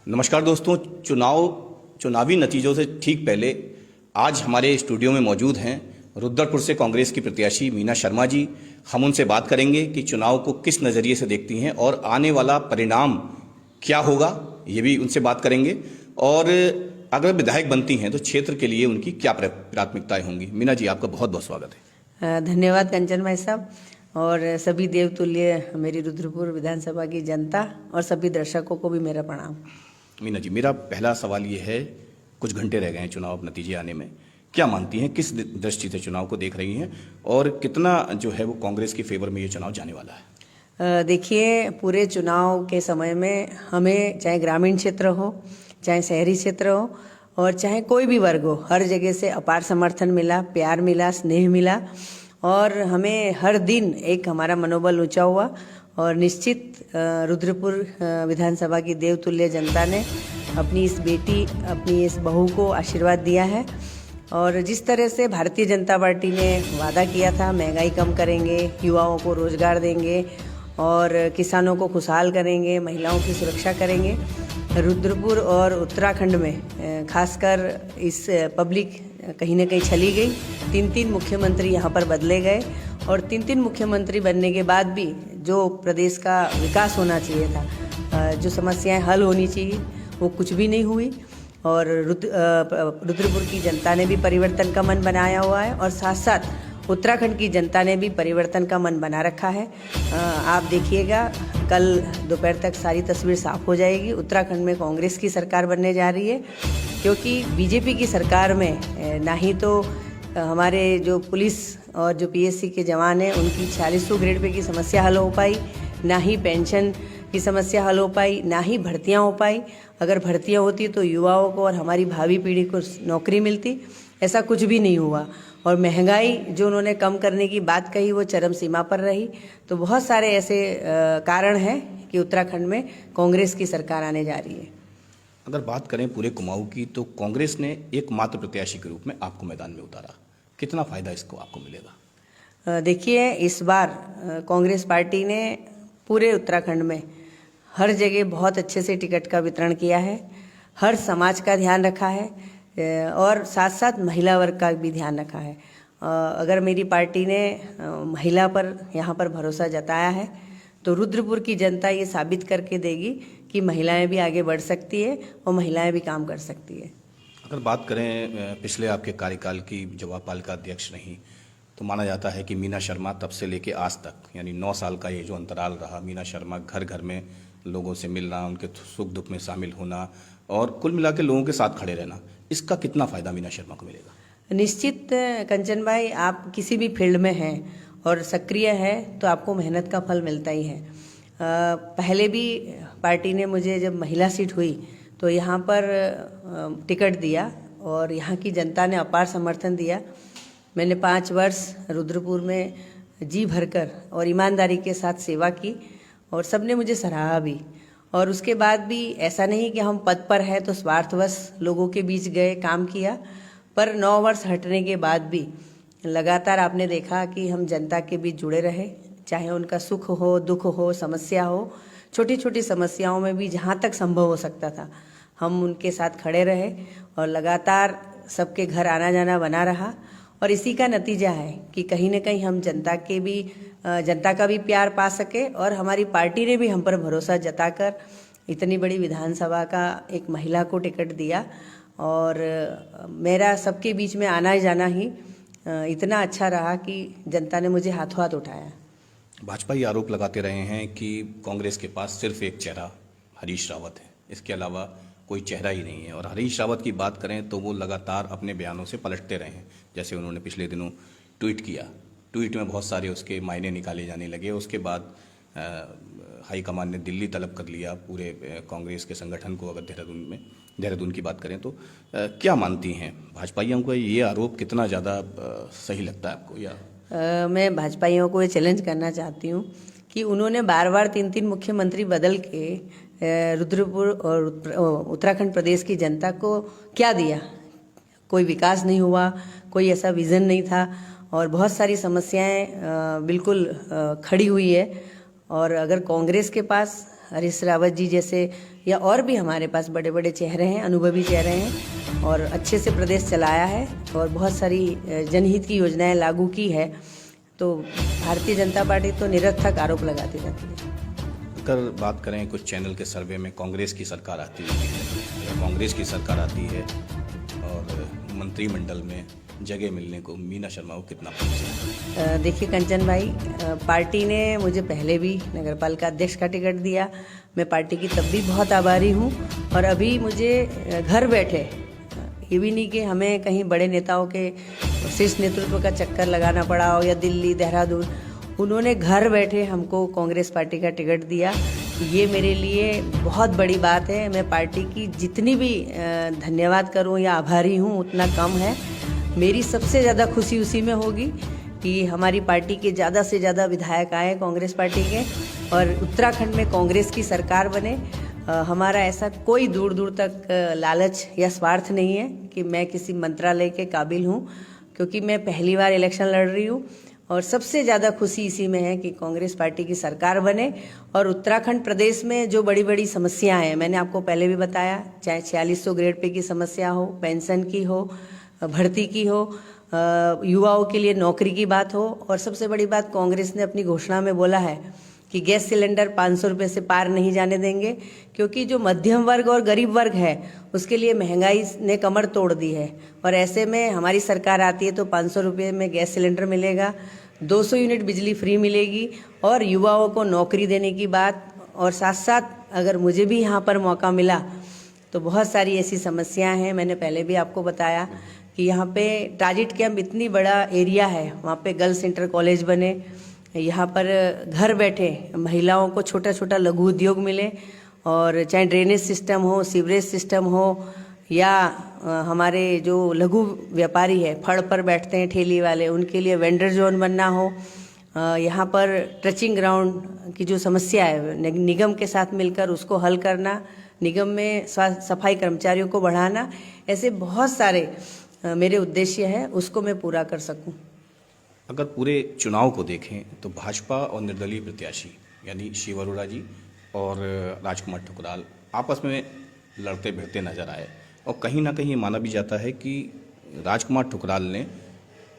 नमस्कार दोस्तों। चुनावी नतीजों से ठीक पहले आज हमारे स्टूडियो में मौजूद हैं रुद्रपुर से कांग्रेस की प्रत्याशी मीना शर्मा जी। हम उनसे बात करेंगे कि चुनाव को किस नज़रिए से देखती हैं और आने वाला परिणाम क्या होगा, ये भी उनसे बात करेंगे। और अगर विधायक बनती हैं तो क्षेत्र के लिए उनकी क्या प्राथमिकताएं होंगी। मीना जी, आपका बहुत बहुत स्वागत है। धन्यवाद कंचन भाई साहब और सभी देवतुल्य मेरी रुद्रपुर विधानसभा की जनता और सभी दर्शकों को भी मेरा प्रणाम। मीना जी, मेरा पहला सवाल ये है, कुछ घंटे रह गए हैं चुनाव नतीजे आने में, क्या मानती हैं, किस दृष्टि से चुनाव को देख रही हैं और कितना जो है वो कांग्रेस के फेवर में ये चुनाव जाने वाला है? देखिए, पूरे चुनाव के समय में हमें चाहे ग्रामीण क्षेत्र हो, चाहे शहरी क्षेत्र हो और चाहे कोई भी वर्ग हो, हर जगह से अपार समर्थन मिला, प्यार मिला, स्नेह मिला और हमें हर दिन एक हमारा मनोबल ऊंचा हुआ। और निश्चित रुद्रपुर विधानसभा की देवतुल्य जनता ने अपनी इस बेटी, अपनी इस बहू को आशीर्वाद दिया है। और जिस तरह से भारतीय जनता पार्टी ने वादा किया था, महंगाई कम करेंगे, युवाओं को रोजगार देंगे और किसानों को खुशहाल करेंगे, महिलाओं की सुरक्षा करेंगे, रुद्रपुर और उत्तराखंड में खासकर इस पब्लिक कहीं ना कहीं चली गई। 3 मुख्यमंत्री यहाँ पर बदले गए और 3 मुख्यमंत्री बनने के बाद भी जो प्रदेश का विकास होना चाहिए था, जो समस्याएं हल होनी चाहिए, वो कुछ भी नहीं हुई। और रुद्रपुर की जनता ने भी परिवर्तन का मन बनाया हुआ है और साथ साथ उत्तराखंड की जनता ने भी परिवर्तन का मन बना रखा है। आप देखिएगा, कल दोपहर तक सारी तस्वीर साफ हो जाएगी। उत्तराखंड में कांग्रेस की सरकार बनने जा रही है, क्योंकि बीजेपी की सरकार में ना ही तो हमारे जो पुलिस और जो पीएससी के जवान हैं उनकी 4600 ग्रेड पे की समस्या हल हो पाई, ना ही पेंशन की समस्या हल हो पाई, ना ही भर्तियां हो पाई। अगर भर्तियां होती तो युवाओं को और हमारी भावी पीढ़ी को नौकरी मिलती, ऐसा कुछ भी नहीं हुआ। और महंगाई जो उन्होंने कम करने की बात कही वो चरम सीमा पर रही। तो बहुत सारे ऐसे कारण हैं कि उत्तराखंड में कांग्रेस की सरकार आने जा रही है। अगर बात करें पूरे कुमाऊं की, तो कांग्रेस ने एकमात्र प्रत्याशी के रूप में आपको मैदान में उतारा, कितना फायदा इसको आपको मिलेगा? देखिए, इस बार कांग्रेस पार्टी ने पूरे उत्तराखंड में हर जगह बहुत अच्छे से टिकट का वितरण किया है, हर समाज का ध्यान रखा है और साथ साथ महिला वर्ग का भी ध्यान रखा है। अगर मेरी पार्टी ने महिला पर यहाँ पर भरोसा जताया है तो रुद्रपुर की जनता ये साबित करके देगी कि महिलाएं भी आगे बढ़ सकती है और महिलाएं भी काम कर सकती है। अगर बात करें पिछले आपके कार्यकाल की, जब आप पालिका अध्यक्ष रहीं, तो माना जाता है कि मीना शर्मा तब से लेके आज तक, यानी 9 साल का ये जो अंतराल रहा, मीना शर्मा घर घर में लोगों से मिलना, उनके सुख दुख में शामिल होना और कुल मिला के लोगों के साथ खड़े रहना, इसका कितना फायदा मीना शर्मा को मिलेगा? निश्चित कंचन भाई, आप किसी भी फील्ड में हैं और सक्रिय है तो आपको मेहनत का फल मिलता ही है। पहले भी पार्टी ने मुझे जब महिला सीट हुई तो यहाँ पर टिकट दिया और यहाँ की जनता ने अपार समर्थन दिया। मैंने 5 वर्ष रुद्रपुर में जी भरकर और ईमानदारी के साथ सेवा की और सबने मुझे सराहा भी। और उसके बाद भी ऐसा नहीं कि हम पद पर हैं तो स्वार्थवश लोगों के बीच गए, काम किया, पर 9 वर्ष हटने के बाद भी लगातार आपने देखा कि हम जनता के बीच जुड़े रहे, चाहे उनका सुख हो, दुख हो, समस्या हो, छोटी छोटी समस्याओं में भी जहाँ तक संभव हो सकता था हम उनके साथ खड़े रहे और लगातार सबके घर आना जाना बना रहा। और इसी का नतीजा है कि कहीं ना कहीं हम जनता का भी प्यार पा सके और हमारी पार्टी ने भी हम पर भरोसा जताकर इतनी बड़ी विधानसभा का एक महिला को टिकट दिया। और मेरा सबके बीच में आना जाना ही इतना अच्छा रहा कि जनता ने मुझे हाथों हाथ उठाया। भाजपा ये आरोप लगाते रहे हैं कि कांग्रेस के पास सिर्फ एक चेहरा हरीश रावत है, इसके अलावा कोई चेहरा ही नहीं है। और हरीश रावत की बात करें तो वो लगातार अपने बयानों से पलटते रहे हैं। जैसे उन्होंने पिछले दिनों ट्वीट किया, ट्वीट में बहुत सारे उसके मायने निकाले जाने लगे। उसके बाद हाईकमान ने दिल्ली तलब कर लिया पूरे कांग्रेस के संगठन को। अगर देहरादून की बात करें तो क्या मानती हैं भाजपाइयों को, ये आरोप कितना ज़्यादा सही लगता है आपको? या मैं भाजपाइयों को ये चैलेंज करना चाहती हूँ कि उन्होंने बार बार 3 मुख्यमंत्री बदल के रुद्रपुर और उत्तराखंड प्रदेश की जनता को क्या दिया? कोई विकास नहीं हुआ, कोई ऐसा विज़न नहीं था और बहुत सारी समस्याएं बिल्कुल खड़ी हुई है। और अगर कांग्रेस के पास हरीश रावत जी जैसे या और भी हमारे पास बड़े बड़े चेहरे हैं, अनुभवी चेहरे हैं और अच्छे से प्रदेश चलाया है और बहुत सारी जनहित की योजनाएं लागू की है, तो भारतीय जनता पार्टी तो निरर्थक आरोप लगाती रहती है। अगर बात करें कुछ चैनल के सर्वे में कांग्रेस की सरकार आती है, कांग्रेस की सरकार आती है और मंत्रिमंडल में जगह मिलने को मीना शर्मा को कितना पसंद? देखिए कंचन भाई, पार्टी ने मुझे पहले भी नगरपालिका अध्यक्ष का टिकट दिया, मैं पार्टी की तब भी बहुत आभारी हूँ और अभी मुझे घर बैठे, ये भी नहीं कि हमें कहीं बड़े नेताओं के शीर्ष नेतृत्व का चक्कर लगाना पड़ा हो या दिल्ली देहरादून, उन्होंने घर बैठे हमको कांग्रेस पार्टी का टिकट दिया। ये मेरे लिए बहुत बड़ी बात है। मैं पार्टी की जितनी भी धन्यवाद करूं या आभारी हूं उतना कम है। मेरी सबसे ज़्यादा खुशी उसी में होगी कि हमारी पार्टी के ज़्यादा से ज़्यादा विधायक आए कांग्रेस पार्टी के और उत्तराखंड में कांग्रेस की सरकार बने। हमारा ऐसा कोई दूर दूर तक लालच या स्वार्थ नहीं है कि मैं किसी मंत्रालय के काबिल हूँ, क्योंकि मैं पहली बार इलेक्शन लड़ रही हूँ और सबसे ज़्यादा खुशी इसी में है कि कांग्रेस पार्टी की सरकार बने और उत्तराखंड प्रदेश में जो बड़ी बड़ी समस्याएं हैं, मैंने आपको पहले भी बताया, चाहे 4600 ग्रेड पे की समस्या हो, पेंशन की हो, भर्ती की हो, युवाओं के लिए नौकरी की बात हो और सबसे बड़ी बात कांग्रेस ने अपनी घोषणा में बोला है कि गैस सिलेंडर 500 रुपये से पार नहीं जाने देंगे, क्योंकि जो मध्यम वर्ग और गरीब वर्ग है उसके लिए महंगाई ने कमर तोड़ दी है और ऐसे में हमारी सरकार आती है तो 500 रुपये में गैस सिलेंडर मिलेगा, 200 यूनिट बिजली फ्री मिलेगी और युवाओं को नौकरी देने की बात। और साथ साथ अगर मुझे भी यहाँ पर मौका मिला तो बहुत सारी ऐसी समस्याएं हैं, मैंने पहले भी आपको बताया कि यहाँ पे ट्रांजिट कैंप इतनी बड़ा एरिया है, वहाँ पे गर्ल्स इंटर कॉलेज बने, यहाँ पर घर बैठे महिलाओं को छोटा छोटा लघु उद्योग मिले और चाहे ड्रेनेज सिस्टम हो, सीवरेज सिस्टम हो या हमारे जो लघु व्यापारी है, फड़ पर बैठते हैं ठेली वाले, उनके लिए वेंडर जोन बनना हो, यहाँ पर ट्रचिंग ग्राउंड की जो समस्या है निगम के साथ मिलकर उसको हल करना, निगम में सफाई कर्मचारियों को बढ़ाना, ऐसे बहुत सारे मेरे उद्देश्य है, उसको मैं पूरा कर सकूं। अगर पूरे चुनाव को देखें तो भाजपा और निर्दलीय प्रत्याशी यानी शिव अरोड़ा जी और राजकुमार ठुकराल आपस में लड़ते भिड़ते नजर आए और कहीं ना कहीं माना भी जाता है कि राजकुमार ठुकराल ने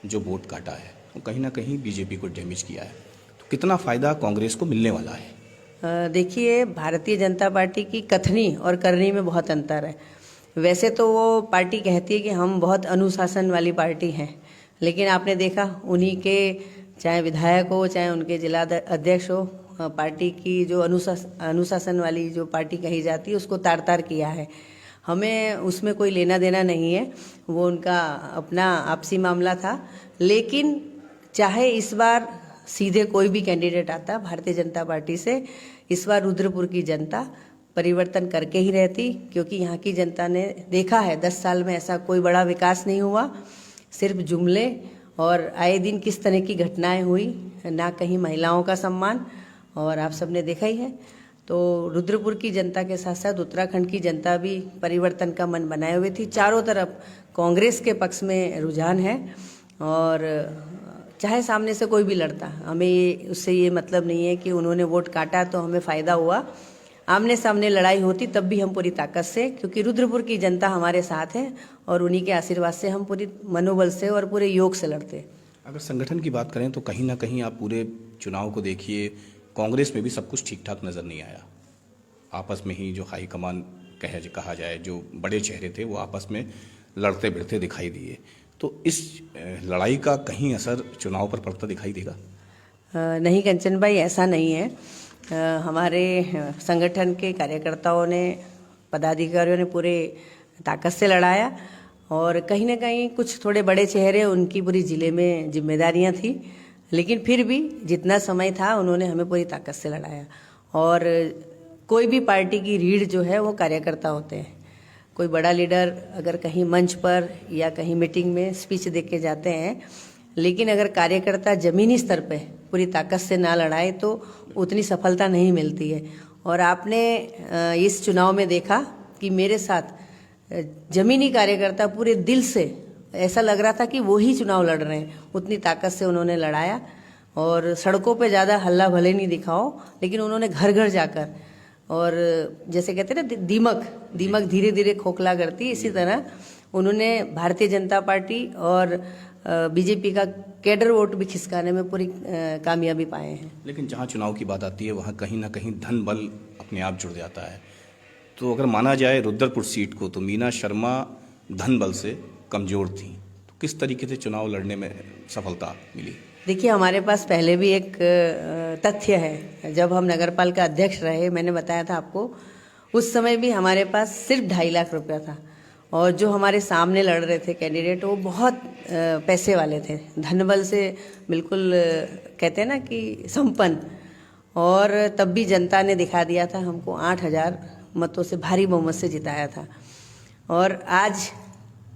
जो वोट काटा है वो कहीं ना कहीं बीजेपी को डैमेज किया है, तो कितना फ़ायदा कांग्रेस को मिलने वाला है? देखिए, भारतीय जनता पार्टी की कथनी और करनी में बहुत अंतर है। वैसे तो वो पार्टी कहती है कि हम बहुत अनुशासन वाली पार्टी हैं, लेकिन आपने देखा उन्हीं के चाहे विधायक हो चाहे उनके जिला अध्यक्ष हो, पार्टी की जो अनुशासन वाली जो पार्टी कही जाती है उसको तार तार किया है। हमें उसमें कोई लेना देना नहीं है, वो उनका अपना आपसी मामला था। लेकिन चाहे इस बार सीधे कोई भी कैंडिडेट आता भारतीय जनता पार्टी से, इस बार रुद्रपुर की जनता परिवर्तन करके ही रहती, क्योंकि यहाँ की जनता ने देखा है 10 साल में ऐसा कोई बड़ा विकास नहीं हुआ, सिर्फ जुमले और आए दिन किस तरह की घटनाएं हुई, ना कहीं महिलाओं का सम्मान, और आप सबने देखा ही है। तो रुद्रपुर की जनता के साथ साथ उत्तराखंड की जनता भी परिवर्तन का मन बनाए हुए थी। चारों तरफ कांग्रेस के पक्ष में रुझान है और चाहे सामने से कोई भी लड़ता, हमें उससे ये मतलब नहीं है कि उन्होंने वोट काटा तो हमें फ़ायदा हुआ। आमने सामने लड़ाई होती तब भी हम पूरी ताकत से, क्योंकि रुद्रपुर की जनता हमारे साथ है और उन्हीं के आशीर्वाद से हम पूरी मनोबल से और पूरे योग से लड़ते हैं। अगर संगठन की बात करें तो कहीं ना कहीं आप पूरे चुनाव को देखिए, कांग्रेस में भी सब कुछ ठीक ठाक नज़र नहीं आया। आपस में ही जो हाईकमान कहा जाए, जो बड़े चेहरे थे वो आपस में लड़ते भिड़ते दिखाई दिए, तो इस लड़ाई का कहीं असर चुनाव पर पड़ता दिखाई देगा? नहीं कंचन भाई, ऐसा नहीं है। हमारे संगठन के कार्यकर्ताओं ने, पदाधिकारियों ने पूरे ताकत से लड़ाया और कहीं ना कहीं कुछ थोड़े बड़े चेहरे, उनकी पूरी जिले में जिम्मेदारियां थी, लेकिन फिर भी जितना समय था उन्होंने हमें पूरी ताकत से लड़ाया। और कोई भी पार्टी की रीढ़ जो है वो कार्यकर्ता होते हैं। कोई बड़ा लीडर अगर कहीं मंच पर या कहीं मीटिंग में स्पीच दे के जाते हैं, लेकिन अगर कार्यकर्ता जमीनी स्तर पे पूरी ताकत से ना लड़ाए तो उतनी सफलता नहीं मिलती है। और आपने इस चुनाव में देखा कि मेरे साथ जमीनी कार्यकर्ता पूरे दिल से, ऐसा लग रहा था कि वो ही चुनाव लड़ रहे हैं, उतनी ताकत से उन्होंने लड़ाया। और सड़कों पे ज़्यादा हल्ला भले नहीं दिखाओ, लेकिन उन्होंने घर घर जाकर और जैसे कहते हैं ना दीमक धीरे धीरे खोखला करती है, इसी तरह उन्होंने भारतीय जनता पार्टी और बीजेपी का कैडर वोट भी खिसकाने में पूरी कामयाबी पाए हैं। लेकिन जहाँ चुनाव की बात आती है वहाँ कहीं ना कहीं धन बल अपने आप जुड़ जाता है। तो अगर माना जाए रुद्रपुर सीट को, तो मीना शर्मा धन बल से कमज़ोर थी, तो किस तरीके से चुनाव लड़ने में सफलता मिली? देखिए, हमारे पास पहले भी एक तथ्य है। जब हम नगरपाल का अध्यक्ष रहे, मैंने बताया था आपको, उस समय भी हमारे पास सिर्फ 2.5 लाख रुपया था और जो हमारे सामने लड़ रहे थे कैंडिडेट, वो बहुत पैसे वाले थे, धनबल से बिल्कुल कहते हैं ना कि संपन्न। और तब भी जनता ने दिखा दिया था, हमको 8,000 मतों से भारी बहुमत से जिताया था। और आज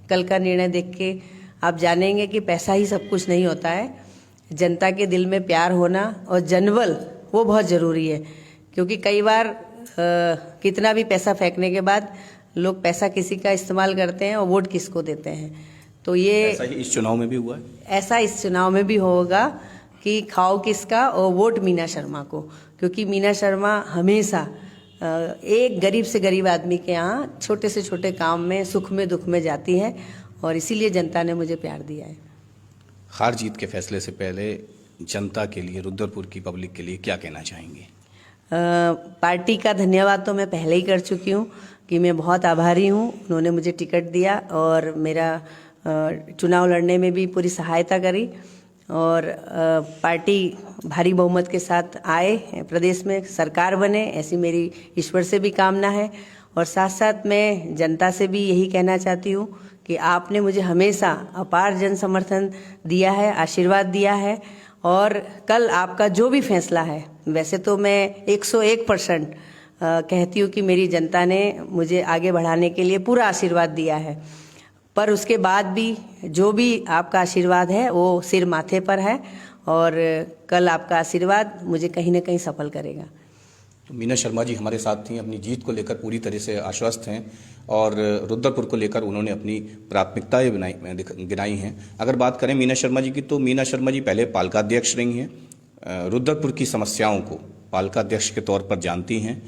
कल का निर्णय देख के आप जानेंगे कि पैसा ही सब कुछ नहीं होता है, जनता के दिल में प्यार होना और जनबल वो बहुत ज़रूरी है। क्योंकि कई बार कितना भी पैसा फेंकने के बाद लोग पैसा किसी का इस्तेमाल करते हैं और वोट किसको देते हैं। तो ये ऐसा ही इस चुनाव में भी हुआ है? ऐसा इस चुनाव में भी होगा कि खाओ किसका और वोट मीना शर्मा को। क्योंकि मीना शर्मा हमेशा एक गरीब से गरीब आदमी के यहाँ छोटे से छोटे काम में, सुख में दुख में जाती है और इसीलिए जनता ने मुझे प्यार दिया है। हार जीत के फैसले से पहले जनता के लिए, रुद्रपुर की पब्लिक के लिए क्या कहना चाहेंगे? पार्टी का धन्यवाद तो मैं पहले ही कर चुकी हूँ कि मैं बहुत आभारी हूँ, उन्होंने मुझे टिकट दिया और मेरा चुनाव लड़ने में भी पूरी सहायता करी। और पार्टी भारी बहुमत के साथ आए, प्रदेश में सरकार बने, ऐसी मेरी ईश्वर से भी कामना है। और साथ साथ मैं जनता से भी यही कहना चाहती हूँ कि आपने मुझे हमेशा अपार जन समर्थन दिया है, आशीर्वाद दिया है। और कल आपका जो भी फैसला है, वैसे तो मैं 101% कहती हूँ कि मेरी जनता ने मुझे आगे बढ़ाने के लिए पूरा आशीर्वाद दिया है, पर उसके बाद भी जो भी आपका आशीर्वाद है वो सिर माथे पर है और कल आपका आशीर्वाद मुझे कहीं ना कहीं सफल करेगा। तो मीना शर्मा जी हमारे साथ थी, अपनी जीत को लेकर पूरी तरह से आश्वस्त हैं और रुद्रपुर को लेकर उन्होंने अपनी प्राथमिकताएं गिनाई हैं। अगर बात करें मीना शर्मा जी की, तो मीना शर्मा जी पहले पालिका अध्यक्ष रही हैं, रुद्रपुर की समस्याओं को पालिका अध्यक्ष के तौर पर जानती हैं।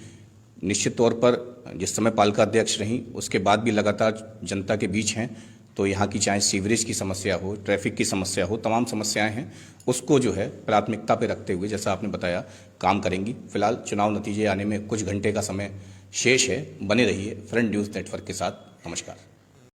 निश्चित तौर पर जिस समय पालिका अध्यक्ष रहीं उसके बाद भी लगातार जनता के बीच हैं, तो यहाँ की चाहे सीवरेज की समस्या हो, ट्रैफिक की समस्या हो, तमाम समस्याएं हैं, उसको जो है प्राथमिकता पे रखते हुए जैसा आपने बताया काम करेंगी। फिलहाल चुनाव नतीजे आने में कुछ घंटे का समय शेष है। बने रहिए फ्रंट न्यूज़ नेटवर्क के साथ। नमस्कार।